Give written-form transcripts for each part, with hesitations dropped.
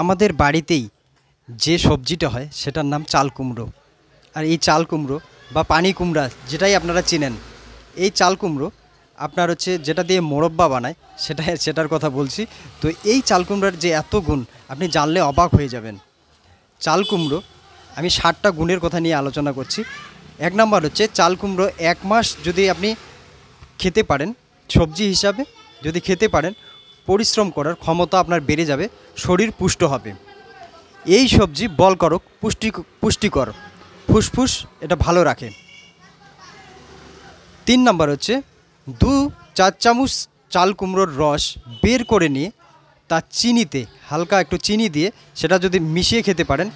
আমাদের বাড়িতেই যে সবজিটা হয় সেটার নাম চাল কুমড়ো। আর এই চাল কুমড়ো বা পানি কুমড়া যেটাই আপনারা চেনেন, এই চাল কুমড়ো আপনার হচ্ছে যেটা দিয়ে মোরব্বা বানায় সেটার কথা বলছি। তো এই চাল কুমড়ার যে এত গুণ আপনি জানলে অবাক হয়ে যাবেন। চাল কুমড়ো আমি 60টা গুণের কথা নিয়ে আলোচনা করছি। 1 নাম্বার হচ্ছে চাল কুমড়ো 1 মাস যদি আপনি খেতে পারেন, সবজি হিসাবে যদি খেতে পারেন, পরিশ্রম করার ক্ষমতা আপনার বেড়ে যাবে, শরীর পুষ্ট হবে। এই সবজি বলকারক, পুষ্টিকর, ফুসফুস এটা ভালো রাখে। 3 নাম্বার হচ্ছে 2-4 চামচ চাল কুমড়োর রস বের করে নিয়ে তার চিনিতে হালকা একটু চিনি দিয়ে সেটা যদি মিশিয়ে খেতে পারেন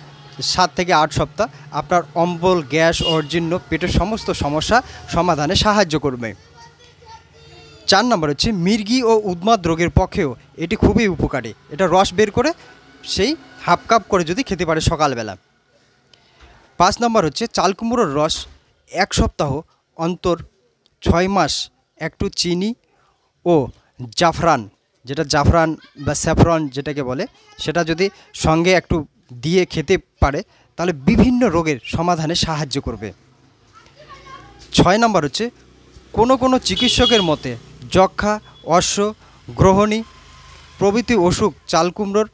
7 থেকে 8 সপ্তাহ আপনার অম্বল, গ্যাস, অজীর্ণ, পেটের সমস্ত সমস্যা সমাধানে সাহায্য করবে। 4 নাম্বার হচ্ছে মির্গি ও উন্মাদ রোগের পক্ষেও এটি খুবই উপকারী। এটা রস বের করে সেই হাফ কাপ করে যদি খেতে পারে সকালবেলা। 5 নাম্বার হচ্ছে চাল কুমড়োর রস 1 সপ্তাহ অন্তর 6 মাস একটু চিনি ও জাফরান, যেটা জাফরান বা স্যাফরন যেটাকে বলে, সেটা যদি সঙ্গে একটু দিয়ে খেতে পারে তাহলে বিভিন্ন রোগের সমাধানে সাহায্য করবে। 6 নাম্বার হচ্ছে কোনো চিকিৎসকের মতে যক্ষা, অশ্ব, গ্রহণী প্রভৃতি অসুখ চাল কুমড়োর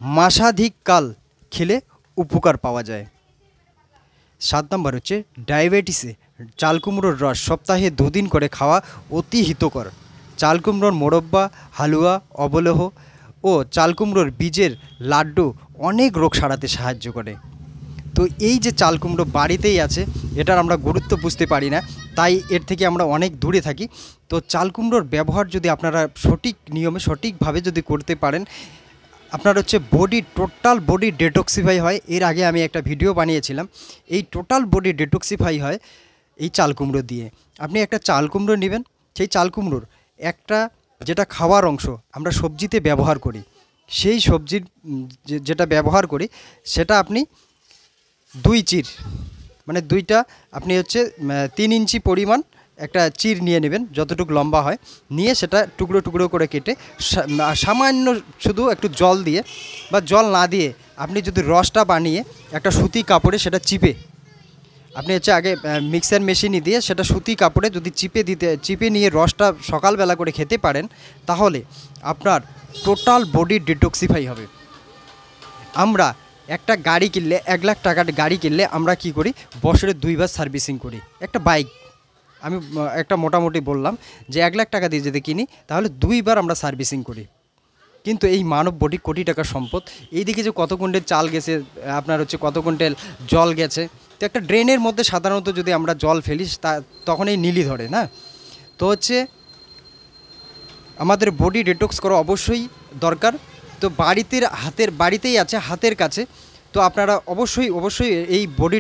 মাসাধিককাল খেলে উপকার পাওয়া যায়। 7 নম্বর হচ্ছে ডায়াবেটিসে চাল কুমড়োর রস সপ্তাহে 2 দিন করে খাওয়া অতি হিতকর। চাল কুমড়োর মোরব্বা, হালুয়া, অবলেহ ও চাল কুমড়োর বীজের লাড্ডু অনেক রোগ সারাতে সাহায্য করে। তো এই যে চাল কুমড়ো বাড়িতেই আছে, এটার আমরা গুরুত্ব বুঝতে পারি না, তাই এর থেকে আমরা অনেক দূরে থাকি। তো চাল কুমড়োর ব্যবহার যদি আপনারা সঠিক নিয়মে সঠিকভাবে যদি করতে পারেন, আপনার হচ্ছে টোটাল বডি ডেটক্সিফাই হয়। এর আগে আমি একটা ভিডিও বানিয়েছিলাম, এই টোটাল বডি ডেটক্সিফাই হয় এই চাল কুমড়ো দিয়ে। আপনি একটা চাল কুমড়ো নেবেন, সেই চাল কুমড়োর একটা যেটা খাওয়ার অংশ আমরা সবজিতে ব্যবহার করি, সেই সবজির যেটা ব্যবহার করি সেটা আপনি 2 চির মানে 2টা আপনি হচ্ছে 3 ইঞ্চি পরিমাণ একটা চির নিয়ে নেবেন, যতটুকু লম্বা হয়, নিয়ে সেটা টুকরো টুকরো করে কেটে সামান্য শুধু একটু জল দিয়ে বা জল না দিয়ে আপনি যদি রসটা বানিয়ে একটা সুতি কাপড়ে সেটা চিপে আপনি হচ্ছে আগে মিক্সার মেশিনে দিয়ে সেটা সুতি কাপড়ে যদি চিপে নিয়ে রসটা সকালবেলা করে খেতে পারেন, তাহলে আপনার টোটাল বডি ডিটক্সিফাই হবে। আমরা একটা গাড়ি কিনলে 1 লাখ টাকার গাড়ি কিনলে আমরা কি করি, বছরে 2 বার সার্ভিসিং করি। একটা বাইক আমি একটা মোটামুটি বললাম যে 1 লাখ টাকা দিয়ে যদি কিনি তাহলে 2 বার আমরা সার্ভিসিং করি। কিন্তু এই মানব বডি কোটি টাকার সম্পদ, এইদিকে যে কত কুইন্টাল চাল গেছে, আপনার হচ্ছে কত কুইন্টাল জল গেছে। তো একটা ড্রেনের মধ্যে সাধারণত যদি আমরা জল ফেলি তখন এই নীলি ধরে না। তো হচ্ছে আমাদের বডি ডিটক্স করা অবশ্যই দরকার। তো বাড়িতেই আছে, হাতের কাছে। তো আপনারা অবশ্যই এই বডি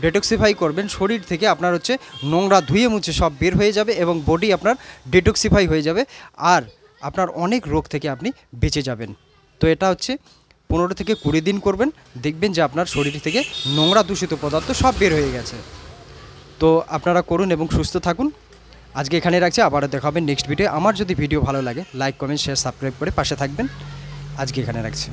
ডেটক্সিফাই করবেন। শরীর থেকে আপনার হচ্ছে নোংরা ধুয়ে মুছে সব বের হয়ে যাবে এবং বডি আপনার ডিটক্সিফাই হয়ে যাবে, আর আপনার অনেক রোগ থেকে আপনি বেঁচে যাবেন। তো এটা হচ্ছে 15 থেকে 20 দিন করবেন, দেখবেন যে আপনার শরীর থেকে নোংরা দূষিত পদার্থ সব বের হয়ে গেছে। তো আপনারা করুন এবং সুস্থ থাকুন। আজকে এখানে রাখছি, আবারও দেখা হবে নেক্সট ভিডিও। আমার যদি ভিডিও ভালো লাগে লাইক, কমেন্ট, শেয়ার, সাবস্ক্রাইব করে পাশে থাকবেন। আজকে এখানে রাখছি।